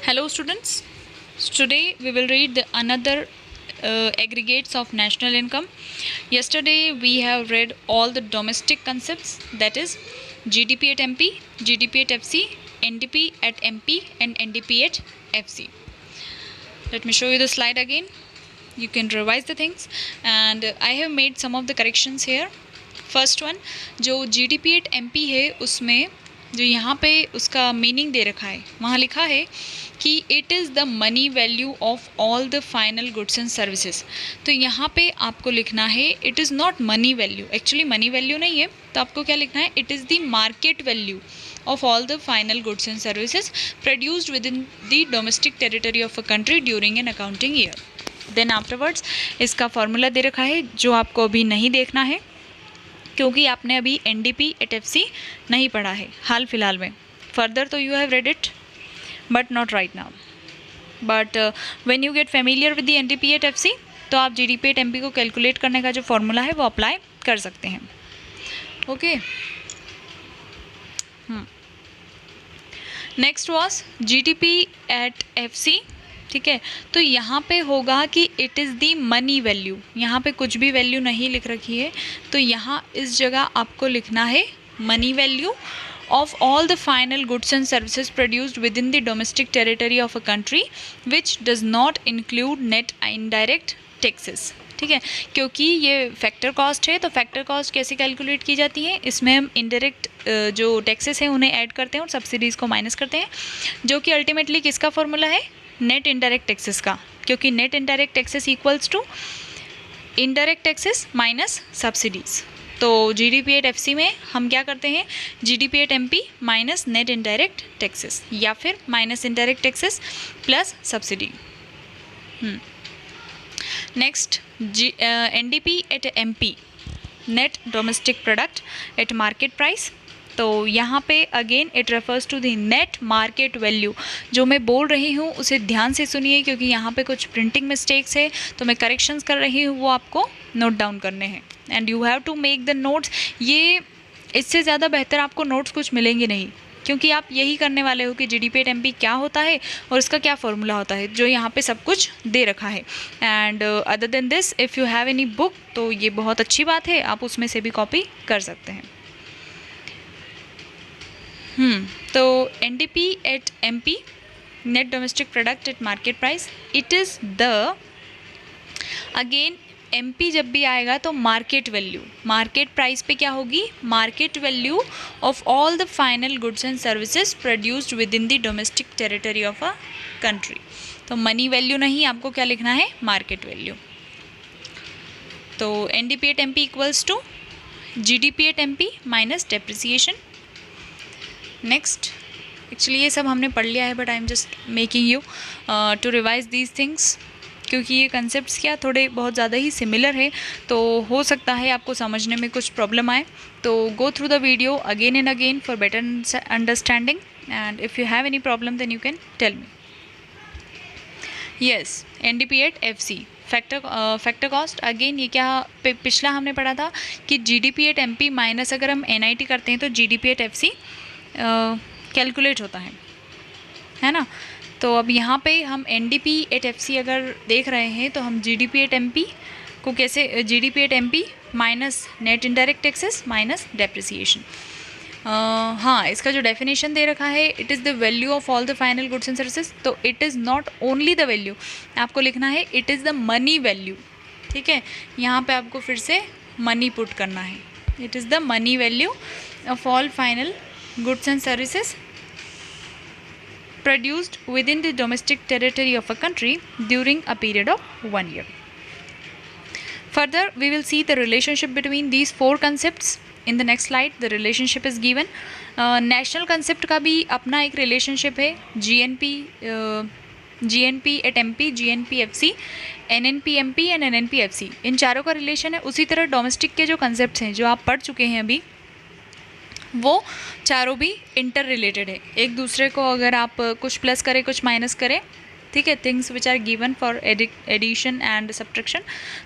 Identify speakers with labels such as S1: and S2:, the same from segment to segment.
S1: Hello students, today we will read another aggregates of national income. Yesterday we have read all the domestic concepts, that is GDP at MP, GDP at FC, NDP at MP and NDP at FC. Let me show you the slide again. You can revise the things and I have made some of the corrections here. First one जो GDP at MP है उसमें जो यहाँ पे उसका meaning दे रखा है वहाँ लिखा है कि it is the money value of all the final goods and services. तो यहाँ पे आपको लिखना है it is not money value, actually money value नहीं है, तो आपको क्या लिखना है it is the market value of all the final goods and services produced within the domestic territory of a country during an accounting year. Then afterwards इसका formula दे रखा है जो आपको अभी नहीं देखना है क्योंकि आपने अभी NDP at FC नहीं पढ़ा है हाल फिलहाल में. फर्दर तो you have read it but not right now, but when you get familiar with the NDP at FC तो आप GDP at MP को कैलकुलेट करने का जो फॉर्मूला है वो अप्लाई कर सकते हैं. Okay, next was GDP at FC. ठीक है, तो यहाँ पे होगा कि it is the money value, यहाँ पे कुछ भी वैल्यू नहीं लिख रखी है, तो यहाँ इस जगह आपको लिखना है money value of all the final goods and services produced within the domestic territory of a country which does not include net indirect taxes. ठीक है, क्योंकि ये फैक्टर कॉस्ट है तो फैक्टर कॉस्ट कैसे कैलकुलेट की जाती है, इसमें हम इनडायरेक्ट जो टैक्सेस हैं उन्हें ऐड करते हैं और सब्सिडीज़ को माइनस करते हैं, जो कि अल्टीमेटली किसका फॉर्मूला है नेट इनडायरेक्ट टैक्सेस का, क्योंकि net indirect taxes equals to indirect taxes minus subsidies. तो GDP at FC में हम क्या करते हैं GDP at MP minus net indirect taxes या फिर minus indirect taxes plus subsidy. Next NDP at MP net domestic product at market price. तो यहाँ पे again it refers to the net market value. जो मैं बोल रही हूँ उसे ध्यान से सुनिए क्योंकि यहाँ पे कुछ प्रिंटिंग मिस्टेक्स है तो मैं करेक्शंस कर रही हूँ, वो आपको नोट डाउन करने हैं and you have to make the notes. ये इससे ज़्यादा बेहतर आपको नोट्स कुछ मिलेंगे नहीं क्योंकि आप यही करने वाले हो कि GDP at MP क्या होता है और इसका क्या फॉर्मूला होता है, जो यहाँ पे सब कुछ दे रखा है. And other than this if you have any book तो ये बहुत अच्छी बात है, आप उसमें से भी कॉपी कर सकते हैं. तो NDP at MP net domestic product at market price, it is the again MP जब भी आएगा तो मार्केट वैल्यू, मार्केट प्राइस पे क्या होगी market value of all the final goods and services produced within the domestic territory of a country. तो money value नहीं, आपको क्या लिखना है मार्केट वैल्यू. तो NDP at MP equals to GDP at MP minus depreciation. Next, actually ये सब हमने पढ़ लिया है but I am just making you to revise these things क्योंकि ये कंसेप्ट्स क्या थोड़े बहुत ज़्यादा ही सिमिलर है, तो हो सकता है आपको समझने में कुछ प्रॉब्लम आए. तो go through the video again and again for better understanding and if you have any problem then you can tell me. Yes, NDP at FC factor cost. Again ये क्या पिछला हमने पढ़ा था कि GDP at MP माइनस अगर हम NIT करते हैं तो GDP at FC कैलकुलेट होता है ना. तो अब यहाँ पे हम NDP at FC अगर देख रहे हैं तो हम GDP at MP को कैसे GDP at MP minus net indirect taxes minus depreciation. हाँ, इसका जो डेफिनेशन दे रखा है it is the value of all the final goods and services. तो it is not only the value, आपको लिखना है it is the money value. ठीक है, यहाँ पे आपको फिर से मनी पुट करना है. It is the money value of all final goods and services produced within the domestic territory of a country during a period of 1 year. Further, we will see the relationship between these four concepts in the next slide. The relationship is given. National concept का भी अपना एक relationship है. GNP at MP, GNP FC, NNP MP and NNP FC. इन चारों का relation है. उसी तरह डोमेस्टिक के जो कंसेप्ट हैं जो आप पढ़ चुके हैं अभी वो चारों भी इंटर रिलेटेड है. एक दूसरे को अगर आप कुछ प्लस करें कुछ माइनस करें, ठीक है, things which are given for addition and subtraction,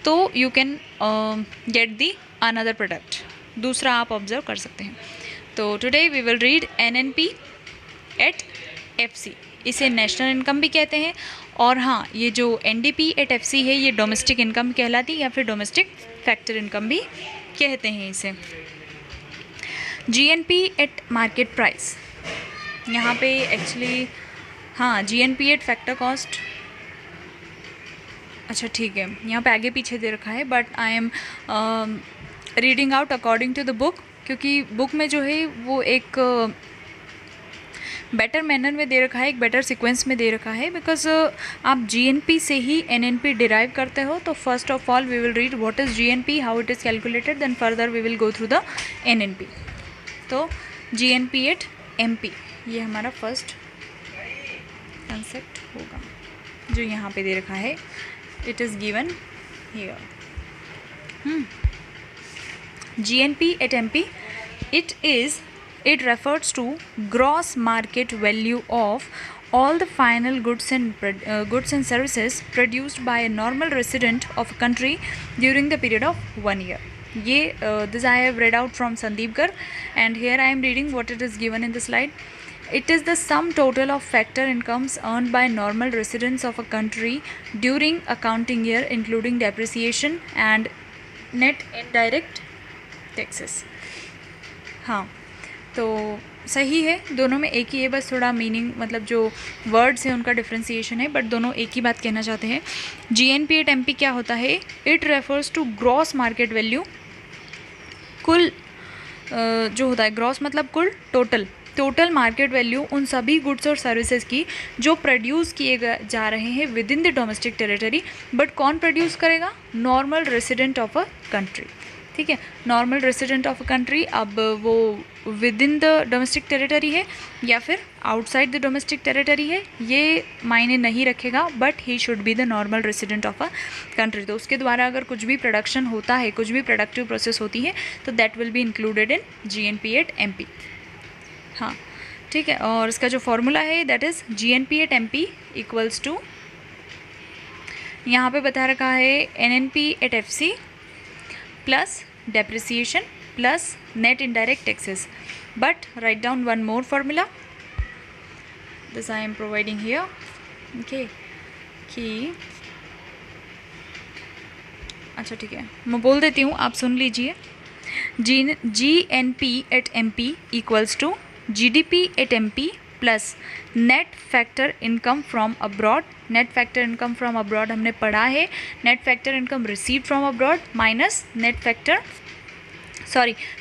S1: तो you can get the another product. दूसरा आप ऑब्जर्व कर सकते हैं. तो today we will read NNP at FC. इसे नेशनल इनकम भी कहते हैं। और हाँ, ये जो NDP एट FC है ये डोमेस्टिक इनकम कहलाती है या फिर डोमेस्टिक फैक्टर इनकम भी कहते हैं इसे। GNP एट मार्केट प्राइस, यहाँ पे एक्चुअली हाँ GNP एट फैक्टर कॉस्ट, अच्छा ठीक है, यहाँ पे आगे पीछे दे रखा है but I am reading out according to the book, क्योंकि बुक में जो है वो एक बेटर मैनर में दे रखा है, एक बेटर सीक्वेंस में दे रखा है, बिकॉज आप GNP से ही NNP डिराइव करते हो। तो first of all we will read what is GNP, how it is calculated, then further we will go through the NNP। तो GNP एट MP ये हमारा फर्स्ट कंसेप्ट होगा जो यहाँ पे दे रखा है, it is given here. GNP at MP, it refers to gross market value of all the final goods and services produced by a normal resident of a country during the period of 1 year. This I have read out from Sandeep Gar, and here I am reading what it is given in the slide. It is the sum total of factor incomes earned by normal residents of a country during accounting year, including depreciation and net indirect taxes. हाँ, तो सही है, दोनों में एक ही है, बस थोड़ा मीनिंग मतलब जो वर्ड्स हैं उनका डिफ्रेंसिएशन है, बट दोनों एक ही बात कहना चाहते हैं। GNP एट MP क्या होता है? It refers to gross market value, कुल जो होता है, ग्रॉस मतलब कुल, टोटल मार्केट वैल्यू उन सभी गुड्स और सर्विसेज की जो प्रोड्यूस किए जा रहे हैं with in the domestic territory. But कौन प्रोड्यूस करेगा? Normal resident of a country, ठीक है, normal resident of a country. अब वो with in the domestic territory है या फिर आउटसाइड द डोमेस्टिक टेरिटरी है, ये मायने नहीं रखेगा, but he should be the normal resident of a country. तो उसके द्वारा अगर कुछ भी प्रोडक्शन होता है, कुछ भी प्रोडक्टिव प्रोसेस होती है, तो that will be included in GNP at MP। हाँ ठीक है, और इसका जो फॉर्मूला है that is GNP at MP equals to, यहाँ पे बता रखा है NNP at FC plus depreciation plus net indirect taxes. But write down one more formula, this I am providing here, okay, कि अच्छा ठीक है, मैं बोल देती हूँ, आप सुन लीजिए। GNP at MP equals to GDP at MP plus net factor income from abroad. Net factor income from abroad हमने पढ़ा है, net factor income received from abroad minus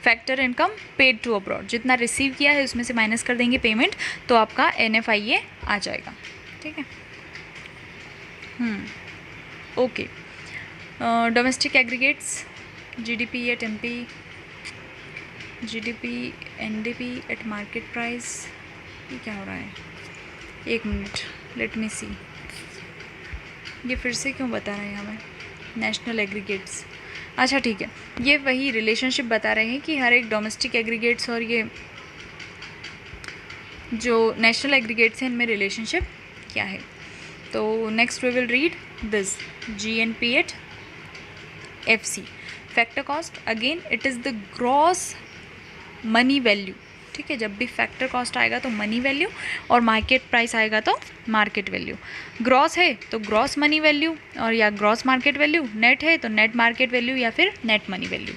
S1: factor income paid to abroad. जितना receive किया है उसमें से minus कर देंगे पेमेंट, तो आपका NFIA आ जाएगा, ठीक है। Okay, domestic aggregates, GDP at MP, GDP NDP at market price, ये क्या हो रहा है? एक मिनट, लेट मी सी, ये फिर से क्यों बता रहे हैं हमें? नेशनल एग्रीगेट्स, अच्छा ठीक है, ये वही रिलेशनशिप बता रहे हैं कि हर एक डोमेस्टिक एग्रीगेट्स और ये जो नेशनल एग्रीगेट्स हैं इनमें रिलेशनशिप क्या है। तो next we will read this GNP at FC factor cost, again it is the gross money value, ठीक है। जब भी फैक्टर कॉस्ट आएगा तो मनी वैल्यू, और मार्केट प्राइस आएगा तो मार्केट वैल्यू। ग्रॉस है तो ग्रॉस मनी वैल्यू और या ग्रॉस मार्केट वैल्यू, नेट है तो नेट मार्केट वैल्यू या फिर नेट मनी वैल्यू।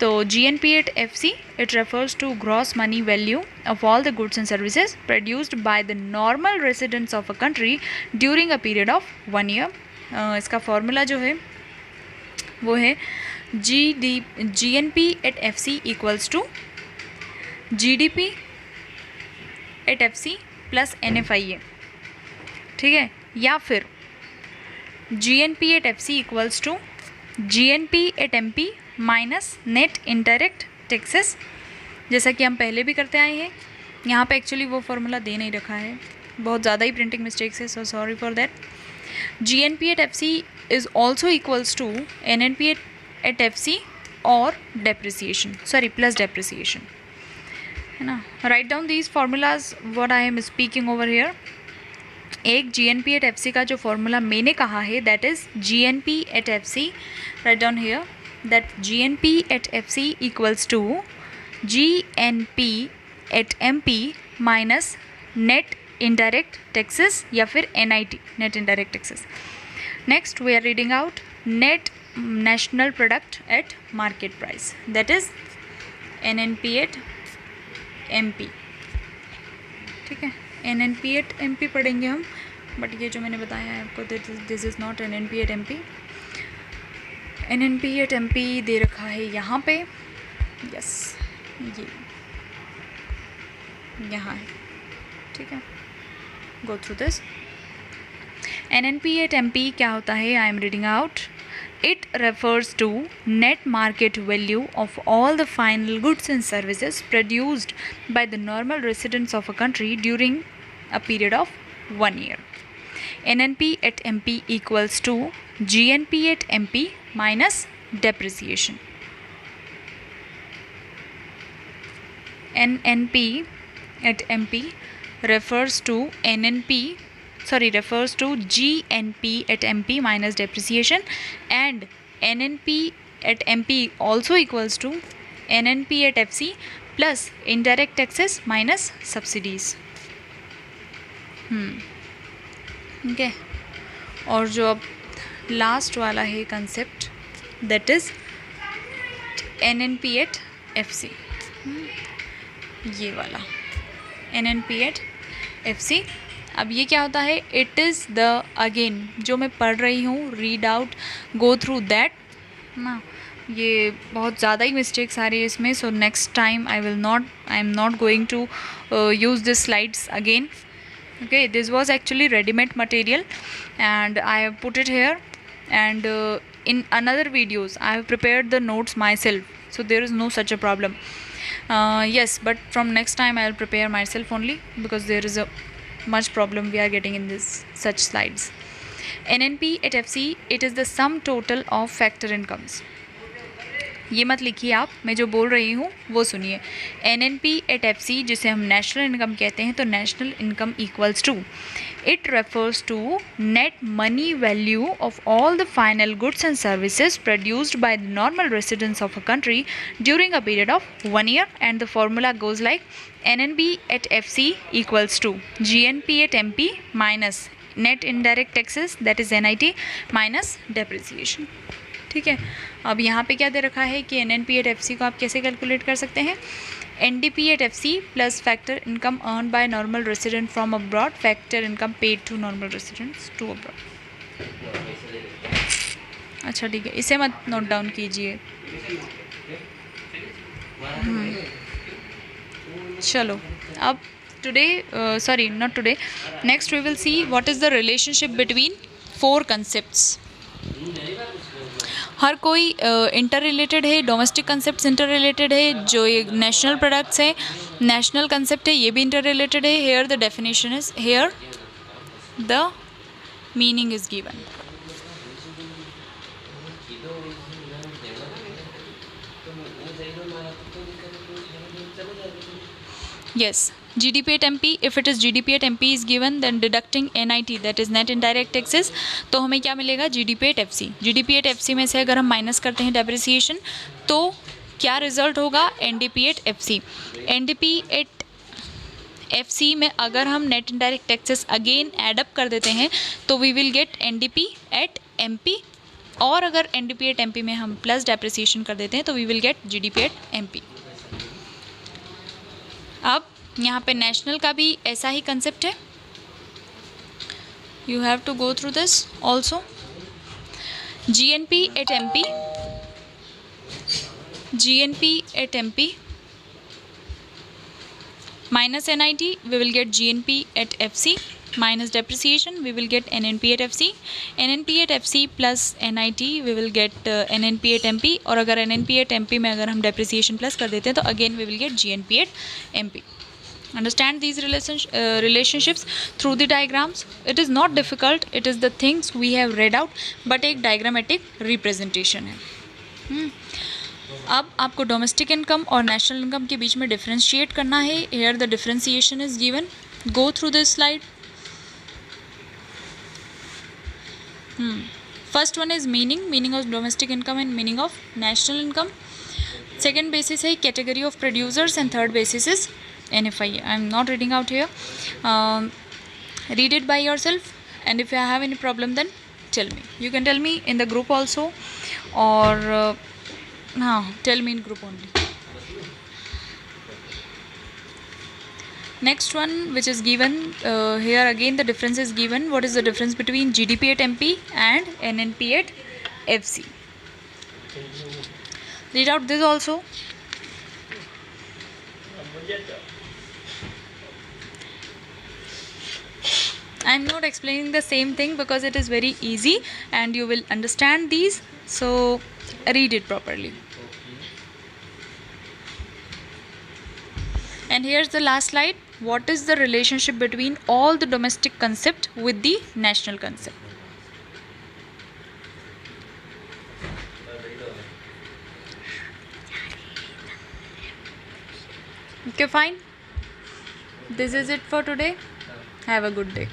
S1: तो GNP at FC it refers to gross money value of all the goods and services produced by the normal residents of a country during a period of 1 year. इसका formula जो है वो है GNP at FC equals to GDP at FC plus NFIA, ठीक है, या फिर GNP at FC equals to GNP at MP minus net indirect taxes, जैसा कि हम पहले भी करते आए हैं। यहाँ पे एक्चुअली वो फॉर्मूला दे नहीं रखा है, बहुत ज़्यादा ही प्रिंटिंग मिस्टेक्स है, so sorry for that. GNP at FC is also equals to NNP at FC और प्लस डेप्रिसिएशन, है ना। Write down these formulas what I am speaking over here. एक GNP एट FC का जो फॉर्मूला मैंने कहा है that is GNP at FC, write down here that GNP at FC equals to GNP at MP minus net indirect taxes या फिर NIT, net indirect taxes. Next we are reading out net national product at market price, that is NNP at MP. ठीक है, NNP at MP पढ़ेंगे हम, but ये जो मैंने बताया है आपको this is not NNP at MP. NNP at MP दे रखा है यहाँ पे, यस ये यहाँ है, ठीक है. गो through this. NNP at MP क्या होता है? आई am reading out. It refers to net market value of all the final goods and services produced by the normal residents of a country during a period of 1 year. NNP at MP equals to GNP at MP minus depreciation. NNP at MP refers to GNP at MP minus depreciation, and NNP at MP also equals to NNP at FC plus indirect taxes minus subsidies. Okay. और जो अब last वाला है concept, that is NNP at FC. ये वाला NNP at FC. अब ये क्या होता है? इट इज़ द, अगेन जो मैं पढ़ रही हूँ, read out, go through that ना. ये बहुत ज़्यादा ही मिस्टेक्स आ रही है इसमें, so next time I am not going to use this slides again. Okay, this was actually ready-made material and I have put it here, and in another videos I have prepared the notes myself, so there is no such a problem. Yes, but from next time I will prepare myself only, because there is a much problem we are getting in this such slides. NNP at FC, it is the sum total of factor incomes. ये मत लिखिए आप, मैं जो बोल रही हूँ वो सुनिए. NNP at FC, जिसे हम नेशनल इनकम कहते हैं, तो national income equals to, it refers to net money value of all the final goods and services produced by the normal residents of a country during a period of 1 year, and the formula goes like NNP at FC equals to GNP at MP minus net indirect taxes, that is NIT, minus depreciation. ठीक है. अब यहाँ पे क्या दे रखा है कि NNP at FC को आप कैसे कैलकुलेट कर सकते हैं? NDP at FC plus factor income earn by normal resident from abroad, factor income paid to normal residents to abroad. अच्छा ठीक है, इसे मत नोट डाउन कीजिए. चलो अब next we will see what is the relationship between 4 concepts. हर कोई इंटर रिलेटेड है, डोमेस्टिक कंसेप्ट इंटर रिलेटेड है, जो ये नेशनल प्रोडक्ट्स है, नेशनल कंसेप्ट है, ये भी इंटर रिलेटेड है. Here the definition is, here the meaning is given. Yes, GDP at MP, if it is GDP at MP is given, then deducting NIT, that is net indirect taxes, तो हमें क्या मिलेगा? GDP at FC. GDP at FC में से अगर हम minus करते हैं डेप्रिसिएशन, तो क्या रिजल्ट होगा? NDP at FC. NDP at FC में अगर हम net indirect taxes again add up कर देते हैं, तो we will get NDP at MP, और अगर NDP at MP में हम प्लस डेप्रिसिएशन कर देते हैं, तो we will get GDP at MP. अब यहाँ पे नेशनल का भी ऐसा ही कंसेप्ट है. You have to go through this also. GNP at MP minus NIT, we will get GNP at FC minus depreciation, we will get NNP at FC. NNP at FC plus NIT, we will get NNP at MP, और अगर NNP at MP में अगर हम depreciation plus कर देते हैं, तो again we will get GNP at MP. Understand these relationships through the diagrams. It is not difficult, it is the things we have read out, but एक diagrammatic representation है. अब आपको डोमेस्टिक इनकम और national income के बीच में differentiate करना है. Here the differentiation is given. Go through this slide. First one is meaning of domestic income and meaning of national income. Second basis है category of producers, and third basis is NFI. I am not reading out here. read it by yourself, and if you have any problem, then tell me. You can tell me in the group also, or no, tell me in group only. Next one, which is given here, again the difference is given. What is the difference between GDP at MP and NNP at FC? Read out this also. I am not explaining the same thing because it is very easy and you will understand these. So read it properly. And here's the last slide. What is the relationship between all the domestic concept with the national concept? Okay, fine. This is it for today. Have a good day.